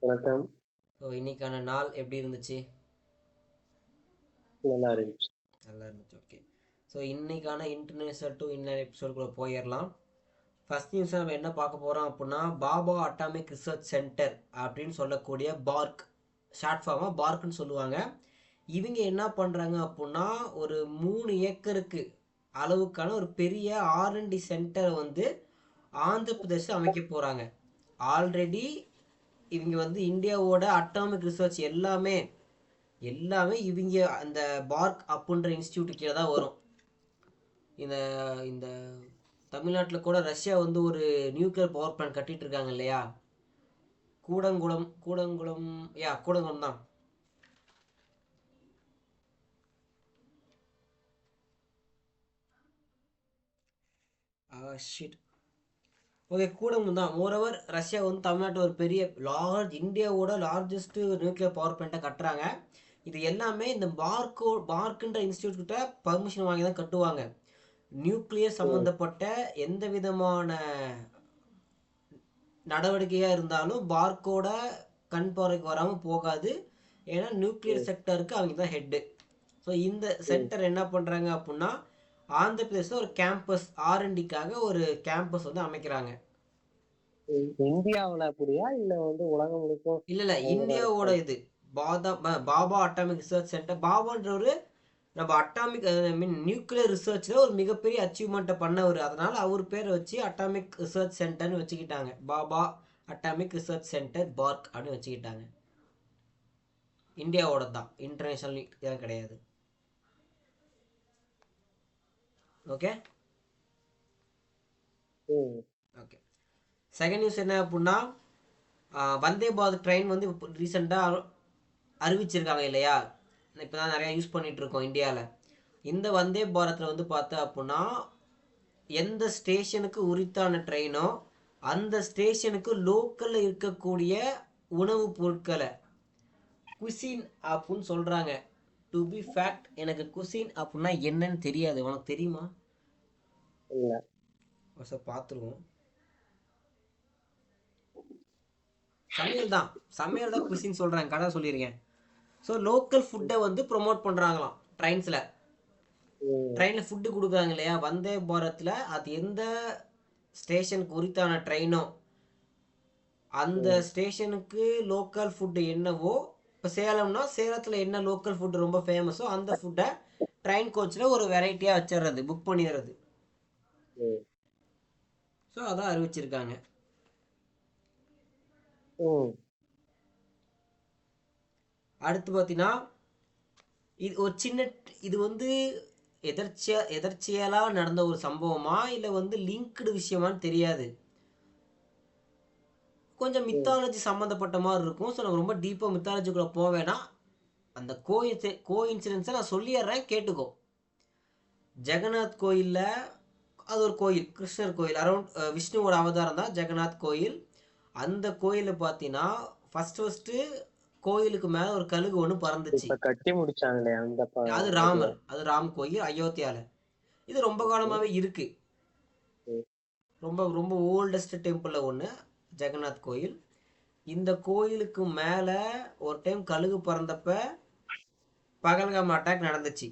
வணக்கம். ஸோ இன்னைக்கான நாள் எப்படி இருந்துச்சு? நல்லா இருந்துச்சு. நல்லா இருந்துச்சு. ஓகே. ஸோ இன்னைக்கான இன்டர்நேஷனல் டு இன்னர் எபிசோடுக்குள்ள போயிடலாம். ஃபர்ஸ்ட் நியூஸ் நம்ம என்ன பார்க்க போகிறோம் அப்படின்னா, பாபா அட்டாமிக் ரிசர்ச் சென்டர் அப்படின்னு சொல்லக்கூடிய பார்க், ஷார்ட் ஃபார்மாக பார்க்குன்னு சொல்லுவாங்க. இவங்க என்ன பண்ணுறாங்க அப்படின்னா, ஒரு 3 ஏக்கருக்கு அளவுக்கான ஒரு பெரிய ஆர்என்டி சென்டரை வந்து ஆந்திர பிரதேசம் அமைக்க போகிறாங்க. ஆல்ரெடி இவங்க வந்து இந்தியாவோட அட்டாமிக் ரிசர்ச் எல்லாமே எல்லாமே இவங்க அந்த பார்க் அப்படின்ற இன்ஸ்டியூட் கீழே தான் வரும். இந்த இந்த தமிழ்நாட்டில் கூட ரஷ்யா வந்து ஒரு நியூக்ளியர் பவர் பிளான்ட் கட்டிட்டு இருக்காங்க இல்லையா? கூடங்குளம் கூடங்குளம் கூடங்குளம் தான். ஷிட். ஓகே, கூடங்குளம் தான். மோரோவர் ரஷ்யா வந்து தமிழ்நாட்டில் ஒரு பெரிய இந்தியாவோட லார்ஜஸ்ட் நியூக்ளியர் பவர் பிளான்ட்டை கட்டுறாங்க. இது எல்லாமே இந்த பார்க்குன்ற இன்ஸ்டியூட் கிட்ட பர்மிஷன் வாங்கி தான் கட்டுவாங்க. நியூக்ளியர் சம்மந்தப்பட்ட எந்த விதமான நடவடிக்கையாக இருந்தாலும் பார்க்கோட கண் பார்வைக்கு வராமல் போகாது. ஏன்னா நியூக்ளியர் செக்டருக்கு அவங்க தான் ஹெட்டு. ஸோ இந்த சென்டர் என்ன பண்ணுறாங்க அப்படின்னா, ஆந்திர பிரதேசத்தில் ஒரு கேம்பஸ் ஆர்என்டிக்காக ஒரு கேம்பஸ் வந்து அமைக்கிறாங்க. இந்தியாவுல அப்படியா இல்ல வந்து உலகம் முழுக்க? இல்லை இந்தியாவோட இது பாபா அட்டாமிக் ரிசர்ச் சென்டர். பாபான்றவர் நம்ம அட்டாமிக் மீன் நியூக்ளியர் ரிசர்ச்சில் ஒரு மிகப்பெரிய அச்சீவ்மெண்ட்டை பண்ணவர். அதனால் அவர் பேரை வச்சு அட்டாமிக் ரிசர்ச் சென்டர்னு வச்சுக்கிட்டாங்க. Bhabha atomic research centre park அப்படின்னு வச்சுக்கிட்டாங்க. இந்தியாவோட தான், இன்டர்நேஷ்னல் இதெல்லாம் கிடையாது. Okay okay. செகண்ட் நியூஸ் என்ன அப்படின்னா, வந்தே பாரத் ட்ரெயின் வந்து ரீசெண்டாக அறிவிச்சிருக்காங்க இல்லையா? இப்போ தான் நிறையா யூஸ் பண்ணிகிட்டு இருக்கோம் இந்தியாவில். இந்த வந்தே பாரத்தில் வந்து பார்த்தா அப்படின்னா, எந்த ஸ்டேஷனுக்கு உரித்தான ட்ரெயினோ அந்த ஸ்டேஷனுக்கு லோக்கலில் இருக்கக்கூடிய உணவுப் பொருட்களை குசின் அப்படின்னு சொல்கிறாங்க. டு பி ஃபேக்ட், எனக்கு குசின் அப்படின்னா என்னன்னு தெரியாது. உனக்கு தெரியுமா? இல்லை. பார்த்துருவோம். சமையல் தான் குசின் சொல்கிறாங்க. கடை சொல்லியிருக்கேன். ஸோ லோக்கல் ஃபுட்டை வந்து ப்ரொமோட் பண்ணுறாங்களாம் ட்ரெயினில் ஃபுட்டு கொடுக்குறாங்க இல்லையா? வந்தே பாரத்தில் அது எந்த ஸ்டேஷனுக்கு உரித்தான ட்ரெயினோ அந்த ஸ்டேஷனுக்கு லோக்கல் ஃபுட்டு என்னவோ, இப்போ சேலம்னா சேலத்தில் என்ன லோக்கல் ஃபுட்டு ரொம்ப ஃபேமஸோ அந்த ஃபுட்டை ட்ரெயின் கோச்சில் ஒரு வெரைட்டியாக வச்சிடுறது, புக் பண்ணிடுறது. ஸோ அதான் அறிவிச்சிருக்காங்க. அடுத்து பார்த்தீங்கன்னா, இது ஒரு சின்ன இது வந்து எதர்ச்சியலாக நடந்த ஒரு சம்பவமா இல்லை வந்து லிங்க்டு விஷயமான்னு தெரியாது. கொஞ்சம் மித்தாலஜி சம்மந்தப்பட்ட மாதிரி இருக்கும். ஸோ நம்ம ரொம்ப டீப்பாக மித்தாலஜிக்குள்ளே போவேனா, அந்த கோ இன்சிடென்ட்ஸை நான் சொல்லிடுறேன், கேட்டுக்கோ. ஜெகநாத் கோயிலில், அது ஒரு கோயில், கிருஷ்ணர் கோயில், அரௌண்ட் விஷ்ணுவோட அவதாரம் தான் ஜெகநாத் கோயில். அந்த கோயிலில் பார்த்தீங்கன்னா ஃபஸ்ட்டு கோயிலுக்கு மேலே ஒரு கழுகு ஒன்று பறந்துச்சு. கட்டி முடிச்சாங்களே அந்த அது ராமர், அது ராம் கோயில் அயோத்தியாவில். இது ரொம்ப காலமாகவே இருக்கு. ரொம்ப ரொம்ப ஓல்டஸ்ட் டெம்பிளில் ஒன்று ஜெகநாத் கோயில். இந்த கோயிலுக்கு மேலே ஒரு டைம் கழுகு பறந்தப்ப பகல்காம் அட்டாக் நடந்துச்சு.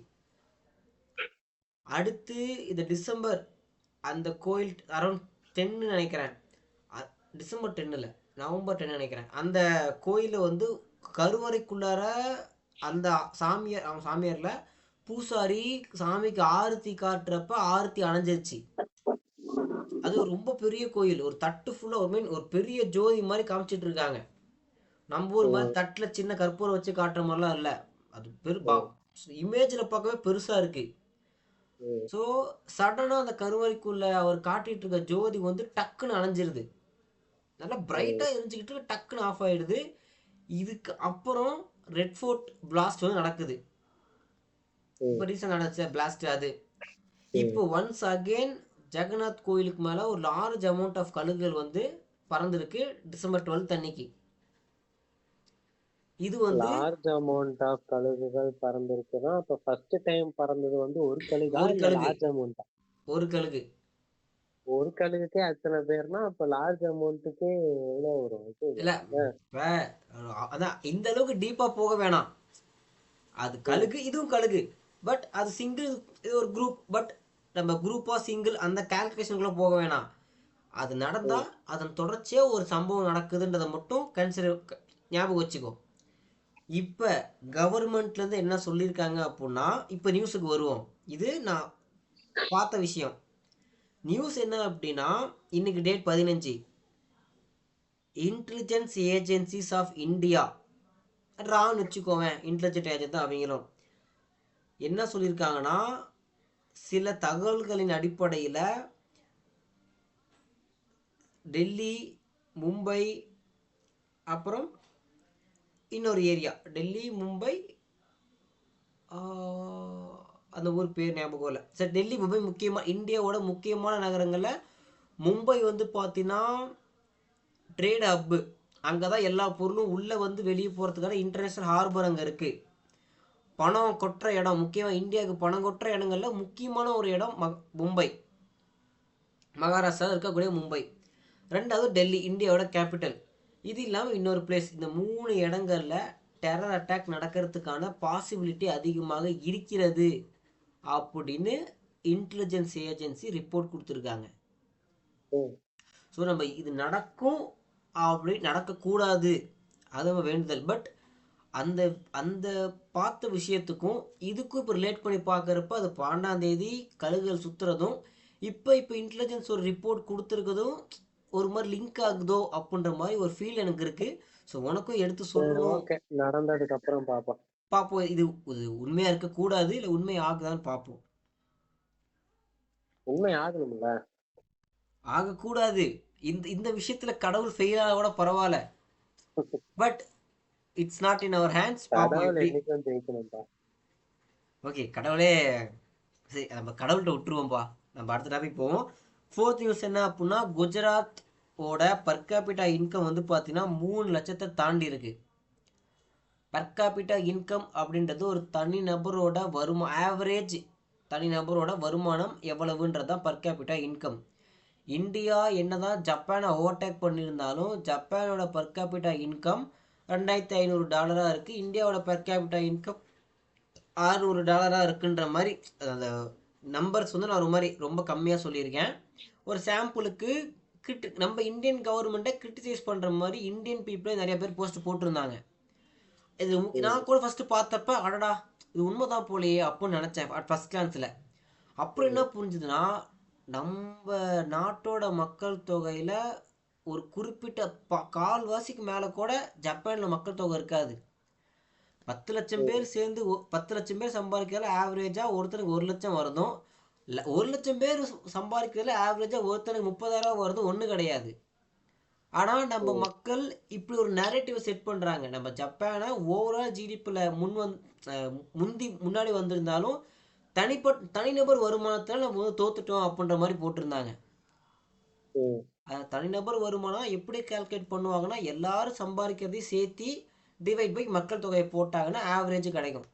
அடுத்து இது டிசம்பர், அந்த கோயில் அரௌண்ட் 10 நினைக்கிறேன், டிசம்பர் 10 நவம்பர் 10 நினைக்கிறேன். அந்த கோயிலில் வந்து கருவறைக்குள்ளார அந்த சாமியாரில் பூசாரி சாமிக்கு ஆரத்தி காட்டுறப்ப ஆரத்தி அணைஞ்சிருச்சு. அது ரொம்ப பெரிய கோயில், ஒரு தட்டு ஃபுல்லாக ஒரு பெரிய ஜோதி மாதிரி காமிச்சிட்டு இருக்காங்க. நம்ம ஊர் மாதிரி தட்டில் சின்ன கற்பூரம் வச்சு காட்டுற மாதிரிலாம் இல்லை. அது இமேஜில் பார்க்கவே பெருசாக இருக்கு. ஸோ சடனாக அந்த கருவறைக்குள்ள அவர் காட்டிட்டு இருக்க ஜோதி வந்து டக்குன்னு அணைஞ்சிருது. நல்லா பிரைட்டாக எரிஞ்சுக்கிட்டு டக்குன்னு ஆஃப் ஆகிடுது. இதுக்கு அப்புறம் ரெட் ஃபோர்ட் பிளாஸ்ட் வந்து நடக்குது. இப்போ ரீசன் நடந்துச்சு பிளாஸ்ட். அது இப்போ ஒன்ஸ் அகெயின் ஜெகநாத் கோயிலுக்கு மேலே ஒரு லார்ஜ் அமௌண்ட் ஆஃப் கழுகுகள் வந்து பறந்துருக்கு டிசம்பர் 12 அன்னைக்கு. இது வந்து லார்ஜ் அமௌண்ட் ஆஃப் கழுகுகள் பறந்துருக்குன்னா, அப்ப ஃபர்ஸ்ட் டைம் பறந்தது வந்து ஒரு கழுகா இல்ல லார்ஜ் அமௌண்டா? ஒரு கழுகு. ஒரு கழுகுக்கே அத்தனை பேர்னா அப்ப லார்ஜ் அமௌண்ட்டுக்கே எவ்வளவு வரும்? இல்ல அதான் இந்த அளவுக்கு டீப்பா போக வேணாம். அது கழுகு, இதுவும் கழுகு. பட் அது சிங்கிள், இது ஒரு குரூப். பட் நம்ம குரூப்பா சிங்கிள் அந்த கால்குலேஷனுக்குள்ள போக வேணாம். அது நடந்தா அதன் தொடர்ச்சியா ஒரு சம்பவம் நடக்குதுன்றதை மட்டும் ஞாபகம் வச்சுக்கோ. இப்ப கவர்மெண்ட்ல இருந்து என்ன சொல்லியிருக்காங்க அப்படின்னா, இப்ப நியூஸுக்கு வருவோம். இது நான் பார்த்த விஷயம். நியூஸ் என்ன அப்படின்னா, இன்னைக்கு date 15. Intelligence agencies of India, ரான்னு வச்சுக்கோவேன், இன்டெலிஜென்ட் ஏஜென்ட் தான் அவங்களும். என்ன சொல்லியிருக்காங்கன்னா, சில தகவல்களின் அடிப்படையில் டெல்லி, மும்பை, அப்புறம் இன்னொரு ஏரியா, டெல்லி, மும்பை, அந்த ஊர் பேர் ஞாபகம் இல்லை. சரி, டெல்லி, மும்பை முக்கியமாக இந்தியாவோட முக்கியமான நகரங்களில் மும்பை வந்து பார்த்தீங்கன்னா ட்ரேட் ஹப்பு. அங்கே தான் எல்லா பொருளும் உள்ளே வந்து வெளியே போகிறதுக்கான இன்டர்நேஷ்னல் ஹார்பர் அங்கே இருக்குது. பணம் கொட்டுற இடம், முக்கியமாக இந்தியாவுக்கு பணம் கொட்டுற இடங்கள்ல முக்கியமான ஒரு இடம் மும்பை, மகாராஷ்டிரா இருக்கக்கூடிய மும்பை. ரெண்டாவது டெல்லி, இந்தியாவோட கேபிட்டல். இது இல்லாமல் இன்னொரு பிளேஸ். இந்த 3 இடங்கள்ல டெரர் அட்டாக் நடக்கிறதுக்கான பாசிபிலிட்டி அதிகமாக இருக்கிறது அப்படின்னு இன்டெலிஜென்ஸ் ஏஜென்சி ரிப்போர்ட் கொடுத்துருக்காங்க. ஸோ நம்ம இது நடக்கும் அப்படி நடக்கக்கூடாது, அது நம்ம வேண்டுதல். பட் அந்த அந்த பார்த்த விஷயத்துக்கும் இதுக்கும் இப்போ ரிலேட் பண்ணி பார்க்குறப்ப அது 12ஆம் தேதி கழுகுகள் சுற்றுறதும் இப்போ இன்டெலிஜென்ஸ் ஒரு ரிப்போர்ட் கொடுத்துருக்கதும் ஒரு மாதிரி லிங்க் ஆகுதோ அப்படின்ற மாதிரி ஒரு ஃபீல் எனக்கு இருக்கு. ஸோ உனக்கும் எடுத்து சொல்லணும். நடந்ததுக்கு அப்புறம் பார்ப்போம். இது உண்மையா இருக்கக்கூடாது, இல்லை உண்மை ஆகுதான்னு பார்ப்போம். உண்மை ஆகணும்ல, ஆகக்கூடாது. இந்த விஷயத்துல கடவுள் ஃபெயில் ஆக கூட பரவாயில்ல. But it's not in our hands. Okay, கடவுளே, சரி நம்ம கடவுள்கிட்ட விட்டுருவோம்ப்பா. நம்ம அடுத்த டாபிக் போவோம். 4th நியூஸ் என்ன அப்படின்னா, குஜராத் ஓட பர் கேபிட்டா இன்கம் வந்து பார்த்தீங்கன்னா 3 லட்சத்தை தாண்டி இருக்கு. பர் கேபிட்டா இன்கம் அப்படின்றது ஒரு தனிநபரோட ஆவரேஜ் தனிநபரோட வருமானம் எவ்வளவுன்றதான் பர் கேபிட்டா இன்கம். இந்தியா என்னதான் ஜப்பானை ஓவர்டேக் பண்ணியிருந்தாலும் ஜப்பானோட பர் கேபிட்டா இன்கம் $2500 இருக்குது. இந்தியாவோட பர் கேபிட்டா இன்கம் $600 இருக்குன்ற மாதிரி அந்த நம்பர்ஸ் வந்து நான் ஒரு மாதிரி ரொம்ப கம்மியாக சொல்லியிருக்கேன். ஒரு சாம்பிளுக்கு நம்ம இந்தியன் கவர்மெண்ட்டை கிரிட்டிசைஸ் பண்ணுற மாதிரி இந்தியன் பீப்புளே நிறைய பேர் போஸ்ட் போட்டிருந்தாங்க. இது நான் கூட ஃபஸ்ட்டு பார்த்தப்ப அடடா இது உண்மைதான் போலையே அப்படின்னு நினச்சேன் ஃபர்ஸ்ட் கிளான்ஸில். அப்புறம் என்ன புரிஞ்சுதுன்னா, நம்ம நாட்டோட மக்கள் தொகையில் ஒரு குறிப்பிட்ட கால்வாசிக்கு மேலே கூட ஜப்பானில் மக்கள் தொகை இருக்காது. 10 லட்சம் பேர் சேர்ந்து 10 லட்சம் பேர் சம்பாதிக்கிறதுல ஆவரேஜாக ஒருத்தனுக்கு 1 லட்சம் வருதும், 1 லட்சம் பேர் சம்பாதிக்கிறதுல ஆவரேஜாக ஒருத்தனுக்கு 30,000 வருதும் ஒன்றும் கிடையாது. ஆனால் நம்ம மக்கள் இப்படி ஒரு நரேட்டிவ் செட் பண்ணுறாங்க. நம்ம ஜப்பானை ஓவரால் ஜிடிபியில் முன்னாடி வந்திருந்தாலும் தனிநபர் வருமானத்தில் நம்ம வந்து தோத்துட்டோம் அப்படின்ற மாதிரி போட்டிருந்தாங்க. தனிநபர் வருமானம் எப்படி கால்குலேட் பண்ணுவாங்கன்னா, எல்லாரும் சம்பாதிக்கிறதையும் சேர்த்து டிவைட் பை மக்கள் தொகையை போட்டாங்கன்னா ஆவரேஜ் கிடைக்கும்.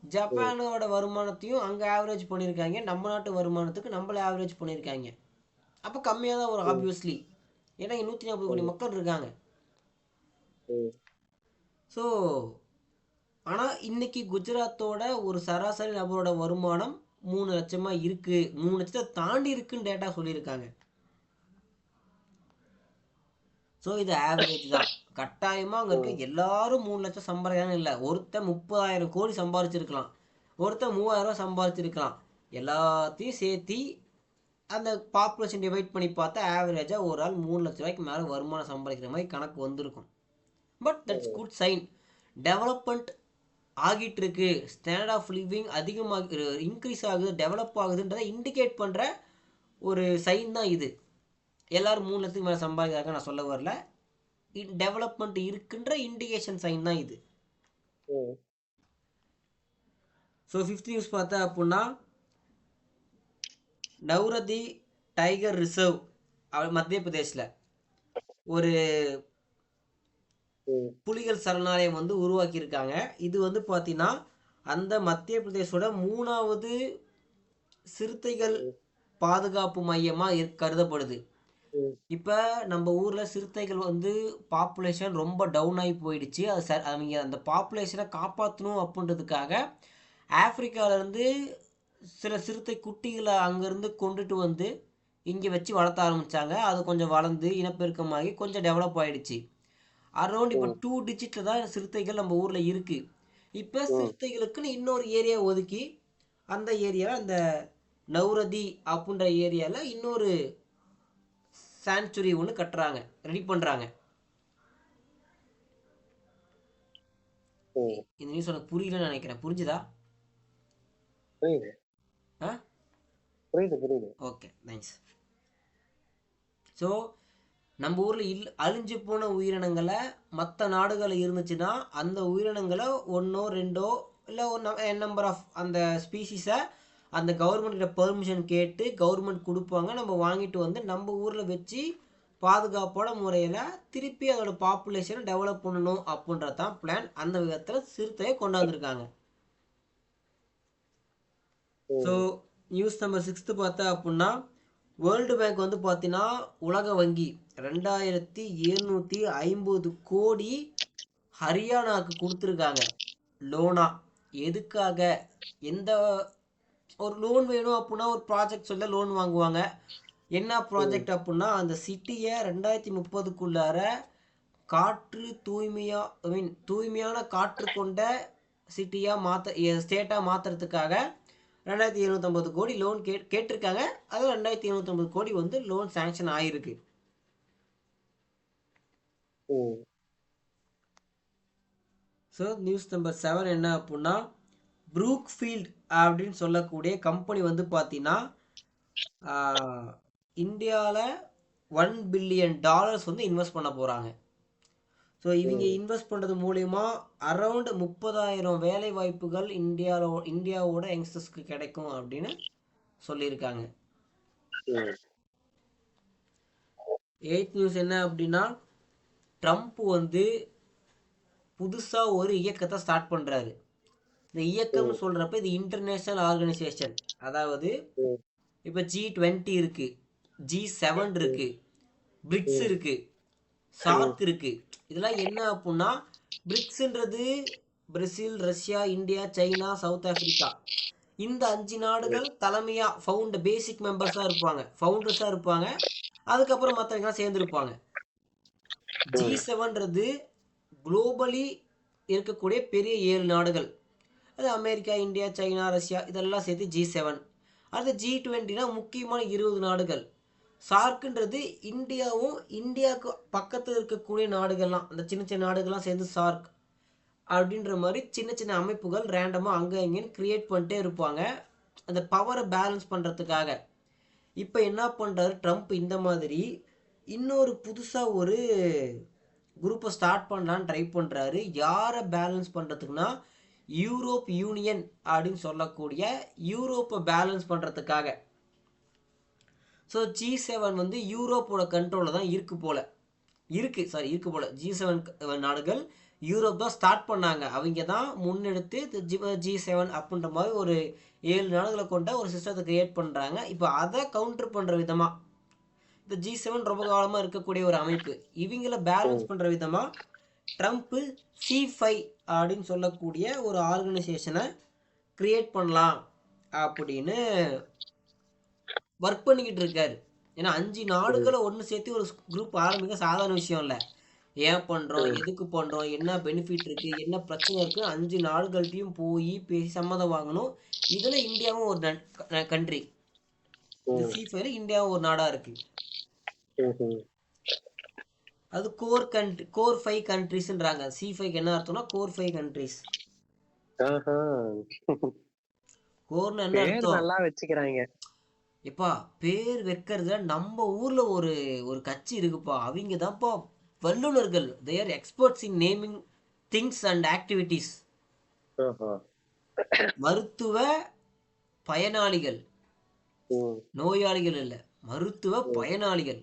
ஜப்பானோட வருமானத்தையும் அங்கே ஆவரேஜ் பண்ணியிருக்காங்க, நம்ம நாட்டு வருமானத்துக்கு நம்மள ஆவரேஜ் பண்ணியிருக்காங்க. அப்போ கம்மியாக தான் வரும் ஆப்வியஸ்லி, ஏன்னா 140 கோடி மக்கள் இருக்காங்க. ஸோ ஆனால் இன்னைக்கு குஜராத்தோட ஒரு சராசரி நபரோட வருமானம் 3 லட்சமா இருக்கு, 3 லட்சத்தை தாண்டி இருக்குன்னு டேட்டா சொல்லியிருக்காங்க. ஸோ இது ஆவரேஜ் தான். கட்டாயமாக அங்கே இருக்க எல்லாரும் 3 லட்சம் சம்பாதிக்கிறான்னு இல்லை. ஒருத்தன் 30,000 கோடி சம்பாதிச்சிருக்கலாம், ஒருத்தன் 3000 சம்பாதிச்சிருக்கலாம். எல்லாத்தையும் சேர்த்து அந்த பாப்புலேஷன் டிவைட் பண்ணி பார்த்தா ஆவரேஜாக ஒரு ஆள் 3 லட்ச ரூபாய்க்கு மேலே வருமானம் சம்பாதிக்கிற மாதிரி கணக்கு வந்திருக்கும். But that's good sign. Development ஆகிட்டு இருக்கு, ஸ்டாண்டர்ட் ஆஃப் லிவிங் அதிகமாக இன்க்ரீஸ் ஆகுது, டெவலப் ஆகுதுன்றதை இண்டிகேட் பண்ணுற ஒரு சைன் தான் இது. எல்லாரும் 3 லட்சத்துக்கு மேலே சம்பாதிக்கிறாங்க நான் சொல்ல வரல, டெவலப்மெண்ட் இருக்குன்ற இண்டிகேஷன் சைன் தான் இது. ஸோ 5th நியூஸ் பார்த்தா அப்படின்னா, நவ்ரதி டைகர் ரிசர்வ் மத்திய பிரதேசில் ஒரு புலிகள் சரணாலயம் வந்து உருவாக்கியிருக்காங்க. இது வந்து பார்த்தீங்கன்னா அந்த மத்திய பிரதேசோட 3வது சிறுத்தைகள் பாதுகாப்பு மையமாக கருதப்படுது. ம். இப்போ நம்ம ஊர்ல சிறுத்தைகள் வந்து பாப்புலேஷன் ரொம்ப டவுன் ஆகி போயிடுச்சு. அது அவங்க அந்த பாப்புலேஷனை காப்பாற்றணும் அப்படின்றதுக்காக ஆப்பிரிக்கால இருந்து சில சிறுத்தை குட்டிகளை அங்கேருந்து கொண்டுட்டு வந்து இங்கே வச்சு வளர்த்த ஆரம்பிச்சாங்க. அது கொஞ்சம் வளர்ந்து இனப்பெருக்கமாகி கொஞ்சம் டெவலப் ஆயிடுச்சு. அரௌண்ட் இப்போ ம். 2 டிஜிட்ல தான் சிறுத்தைகள் நம்ம ஊர்ல இருக்கு. இப்போ ம். சிறுத்தைகளுக்குன்னு இன்னொரு ஏரியா ஒதுக்கி அந்த ஏரியாவில் அந்த நவ்ரதி அப்படின்ற ஏரியாவில் இன்னொரு சான்ச்சுரி ஒன்று கட்டுறாங்க, ரெடி பண்ணுறாங்க. ம். இந்த நியூஸ் உனக்கு புரியலன்னு நினைக்கிறேன். புரிஞ்சுதா? புரியுது. ஆ புரியுது. Okay, nice. ஸோ நம்ம ஊரில் அழிஞ்சு போன உயிரினங்களை மற்ற நாடுகளில் இருந்துச்சுன்னா அந்த உயிரினங்களை ஒன்றோ ரெண்டோ இல்லை ஒரு நம்பர் ஆஃப் அந்த ஸ்பீசிஸை அந்த கவர்மெண்ட்கிட்ட பெர்மிஷன் கேட்டு கவர்மெண்ட் கொடுப்பாங்க. நம்ம வாங்கிட்டு வந்து நம்ம ஊரில் வச்சு பாதுகாப்பான முறையில் திருப்பி அதோட பாப்புலேஷனை டெவலப் பண்ணணும் அப்படின்றது தான் பிளான். அந்த விதத்தில் சிறுத்தையை கொண்டாந்துருக்காங்க. ஸோ நியூஸ் நம்பர் 6 பார்த்தா அப்படின்னா, வேர்ல்டு பேங்க் வந்து பார்த்தீங்கன்னா உலக வங்கி 2750 கோடி ஹரியானாவுக்கு கொடுத்துருக்காங்க லோனா. எதுக்காக? எந்த ஒரு லோன் வேணும் அப்படின்னா ஒரு ப்ராஜெக்ட் சொல்ல லோன் வாங்குவாங்க. என்ன ப்ராஜெக்ட் அப்படின்னா அந்த சிட்டியை 2030க்குள்ளார காற்று தூய்மையான காற்று கொண்ட சிட்டியாக ஸ்டேட்டாக மாற்றுறதுக்காக 2750 கோடி லோன் கேட்டிருக்காங்க. அதில் 2750 கோடி வந்து லோன் சாங்ஷன் ஆகிருக்கு. ஸோ நியூஸ் நம்பர் 7 என்ன அப்படின்னா, ப்ரூக்ஃபீல்ட் அப்படின்னு சொல்லக்கூடிய கம்பெனி வந்து பார்த்தீங்கன்னா இந்தியாவில் $1 பில்லியன் வந்து இன்வெஸ்ட் பண்ண போகிறாங்க. ஸோ இவங்க இன்வெஸ்ட் பண்ணுறது மூலயமா அரௌண்ட் 30,000 வேலை வாய்ப்புகள் இந்தியாவோட யங்ஸ்டர்ஸ்க்கு கிடைக்கும் அப்படின்னு சொல்லியிருக்காங்க. 8th நியூஸ் என்ன அப்படின்னா, ட்ரம்ப் வந்து புதுசாக ஒரு இயக்கத்தை ஸ்டார்ட் பண்ணுறாரு. இந்த இயக்கம்னு சொல்கிறப்ப இது இன்டர்நேஷ்னல் ஆர்கனைசேஷன். அதாவது இப்போ G20 இருக்குது, G7 இருக்குது, பிரிக்ஸ் இருக்குது, சார்க் இருக்குது. இதெல்லாம் என்ன அப்படின்னா, பிரிக்ஸ்ன்றது Brazil, Russia, India, China, South Africa. இந்த 5 நாடுகள் தலைமையாக பேசிக் மெம்பர்ஸாக இருப்பாங்க, ஃபவுண்டர்ஸாக இருப்பாங்க. அதுக்கப்புறம் மற்றவங்களாம் சேர்ந்துருப்பாங்க. G7ன்றது குளோபலி இருக்கக்கூடிய பெரிய 7 நாடுகள். அது அமெரிக்கா, இந்தியா, சைனா, ரஷ்யா இதெல்லாம் சேர்த்து G7. அது G20னா முக்கியமான 20 நாடுகள். சார்க்குன்றது இந்தியாவுக்கு பக்கத்தில் இருக்கக்கூடிய நாடுகள்லாம், அந்த சின்ன சின்ன நாடுகள்லாம் சேர்ந்து சார்க் அப்படின்ற மாதிரி சின்ன சின்ன அமைப்புகள் ரேண்டமாக அங்கே இங்கேன்னு கிரியேட் பண்ணிட்டே இருப்பாங்க அந்த பவரை பேலன்ஸ் பண்ணுறதுக்காக. இப்போ என்ன பண்ணுறாரு ட்ரம்ப், இந்த மாதிரி இன்னொரு புதுசாக ஒரு குரூப்பை ஸ்டார்ட் பண்ணலான்னு ட்ரை பண்ணுறாரு. யாரை பேலன்ஸ் பண்ணுறதுக்குன்னா, யூரோப் யூனியன் அப்படின்னு சொல்லக்கூடிய யூரோப்பை பேலன்ஸ் பண்ணுறதுக்காக. ஸோ G7 வந்து யூரோப்போட கண்ட்ரோலில் தான் இருக்கு போல. G7 நாடுகள் யூரோப் தான் ஸ்டார்ட் பண்ணாங்க. அவங்க தான் முன்னெடுத்து G7 அப்படின்ற மாதிரி ஒரு 7 நாடுகளை கொண்ட ஒரு சிஸ்டத்தை கிரியேட் பண்ணுறாங்க. இப்போ அதை கவுண்டர் பண்ணுற விதமாக இந்த G7 ரொம்ப காலமாக இருக்கக்கூடிய ஒரு அமைப்பு, இவங்களை பேலன்ஸ் பண்ணுற விதமாக ட்ரம்ப்பு C5 அப்படின்னு சொல்லக்கூடிய ஒரு ஆர்கனைசேஷனை கிரியேட் பண்ணலாம் அப்படின்னு ஒர்க் பண்ணிக்கிட்டு இருக்காரு. ஏன்னா 5 நாடுகளை ஒன்று சேர்த்து ஒரு குரூப் ஆரம்பிக்க சாதாரண விஷயம் இல்லை. ஏன் பண்ணுறோம், எதுக்கு பண்ணுறோம், என்ன பெனிஃபிட் இருக்குது, என்ன பிரச்சனை இருக்குது, 5 நாடுகள்கிட்டையும் போய் பேசி சம்மதம் வாங்கணும். இதில் இந்தியாவும் ஒரு கண்ட்ரி. இந்த C5ல இந்தியாவும் ஒரு நாடாக இருக்குது. அது கோர் 5 கண்ட்ரிஸ்ன்றாங்க. C5க்கு என்ன அர்த்தம்னா கோர் 5 கண்ட்ரிஸ். கோர்னு என்ன அர்த்தம்? நல்லா வச்சுக்கிறாங்க. எப்பா பேர் வைக்கிறதுல நம்ம ஊர்ல ஒரு கட்சி இருக்குப்பா, அவங்க தான்ப்பா வல்லுநர்கள். they are experts in naming things and activities. மருத்துவ பயனாளிகள், நோயாளிகள் இல்ல, மருத்துவ பயனாளிகள்.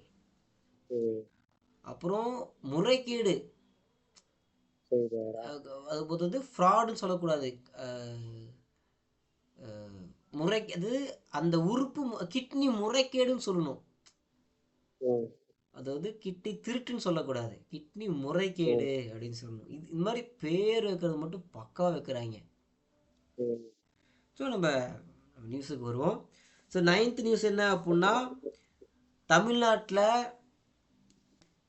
அப்புறம் முறைகேடு, அது வந்து ஃப்ராடுன்னு சொல்லக்கூடாது, அது அந்த உறுப்பு கிட்னி முறைகேடுன்னு சொல்லணும். அதாவது கிட்னி திருட்டுன்னு சொல்லக்கூடாது, கிட்னி முறைகேடு அப்படின்னு சொல்லணும். இந்த மாதிரி பேர் வைக்கிறது மட்டும் பக்காவா வைக்கிறாங்க. ஸோ நம்ம நியூஸுக்கு வருவோம். ஸோ 9th நியூஸ் என்ன அப்படின்னா, தமிழ்நாட்டில்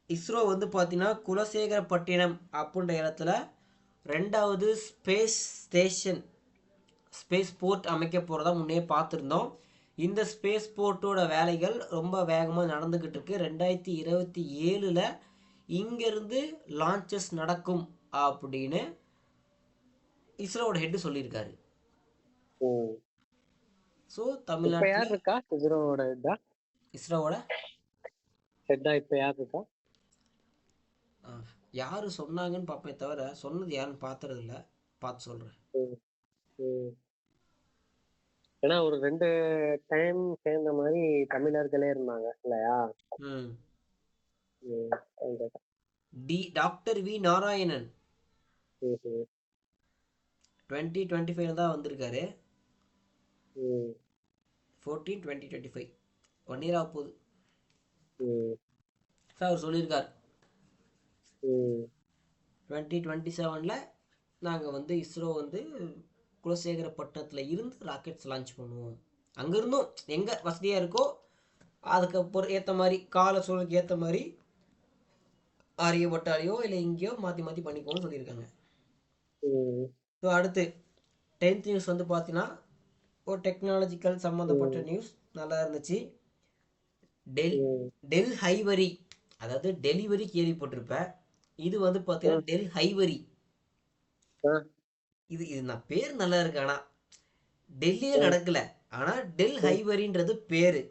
இஸ்ரோ வந்து பார்த்தீங்கன்னா குலசேகரப்பட்டினம் அப்படின்ற இடத்துல 2வது ஸ்பேஸ் ஸ்டேஷன், ஸ்பேஸ் போர்ட் அமைக்க போகிறதா முன்னே பார்த்துருந்தோம். இந்த ஸ்பேஸ் போர்ட்டோட வேலைகள் ரொம்ப வேகமாக நடந்துக்கிட்டு இருக்கு. 2027 இங்கேருந்து லான்ச்சஸ் நடக்கும் அப்படின்னு இஸ்ரோவோட ஹெட் சொல்லியிருக்காரு. ஸோ தமிழ்நாட்டில் இருக்கா இஸ்ரோவோட இஸ்ரோவோட ஹெட்டா இப்போ யார் இருக்கா? யாரு சொன்னாங்கன்னு பார்ப்பேன் தவிர சொன்னது யாருன்னு பார்த்துறது இல்லை. பார்த்து சொல்கிறேன். ஏன்னா ஒரு 2 டைம் சேர்ந்த மாதிரி தமிழர்களே இருந்தாங்க இல்லையா? டாக்டர் வி நாராயணன் 2025 தான் வந்திருக்காரு. 14/2025 1 இயர் ஆக போகுது. அவர் சொல்லியிருக்கார் 2027 நாங்கள் வந்து இஸ்ரோ வந்து குலசேகரப்பட்டினத்தில் இருந்து ராக்கெட்ஸ் லான்ச் பண்ணுவோம். அங்கேருந்தும் எங்கே வசதியாக இருக்கோ அதுக்கு ஏற்ற மாதிரி கால சூழலுக்கு ஏற்ற மாதிரி ஆரியப்பட்டாலையோ இல்லை இங்கேயோ மாற்றி மாற்றி பண்ணிக்கோன்னு சொல்லியிருக்காங்க. ஸோ அடுத்து 10th நியூஸ் வந்து பார்த்தீங்கன்னா ஒரு டெக்னாலஜிக்கல் சம்மந்தப்பட்ட நியூஸ் நல்லா இருந்துச்சு. டெல் ஹைவரி, அதாவது டெலிவரி கேள்விப்பட்டிருப்பேன். இது வந்து பார்த்தீங்கன்னா டெல் ஹைவரி. இது நான் பேர் நல்லா இருக்கு, ஆனால் டெல்லியில் நடக்கல. ஆனால் டெல் ஹைவரின்றது பேர்.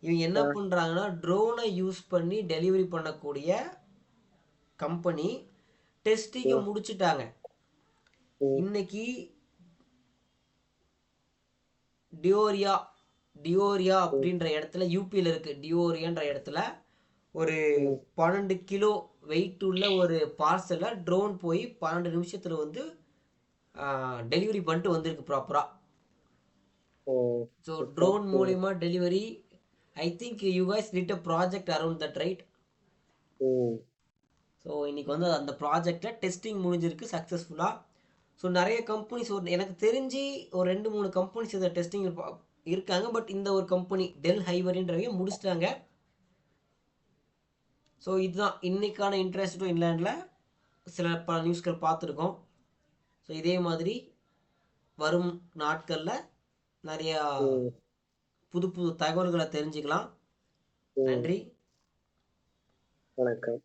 இவங்க என்ன பண்ணுறாங்கன்னா ட்ரோனை யூஸ் பண்ணி டெலிவரி பண்ணக்கூடிய கம்பெனி. டெஸ்டிங்கை முடிச்சுட்டாங்க. இன்னைக்கு டியோரியா அப்படின்ற இடத்துல, யூபியில் இருக்கு டியோரியான்ற இடத்துல ஒரு 12 கிலோ வெயிட் உள்ள ஒரு பார்சலை ட்ரோன் போய் 12 நிமிஷத்துல வந்து டெலிவரி பண்ணிட்டு வந்திருக்கு ப்ராப்பரா. ஸோ ட்ரோன் மூலியமா delivery. I think you guys did a project around that, right? So இன்னைக்கு வந்து அந்த ப்ராஜெக்ட்ல டெஸ்டிங் முடிஞ்சிருக்கு சக்ஸஸ்ஃபுல்லாக. ஸோ நிறைய கம்பெனிஸ், எனக்கு தெரிஞ்சு ஒரு 2-3 கம்பெனிஸ் இதை டெஸ்டிங் இருக்காங்க. பட் இந்த ஒரு கம்பெனி டெல் ஹைவரின்றவங்க முடிச்சிட்டாங்க. ஸோ இதுதான் இன்னைக்கான இன்ட்ரெஸ்ட் டு இன்லேண்டில் சில பல நியூஸ்கள் பார்த்துருக்கோம். ஸோ இதே மாதிரி வரும் நாட்களில் நிறையா புது புது தகவல்களை தெரிஞ்சுக்கலாம். நன்றி, வணக்கம்.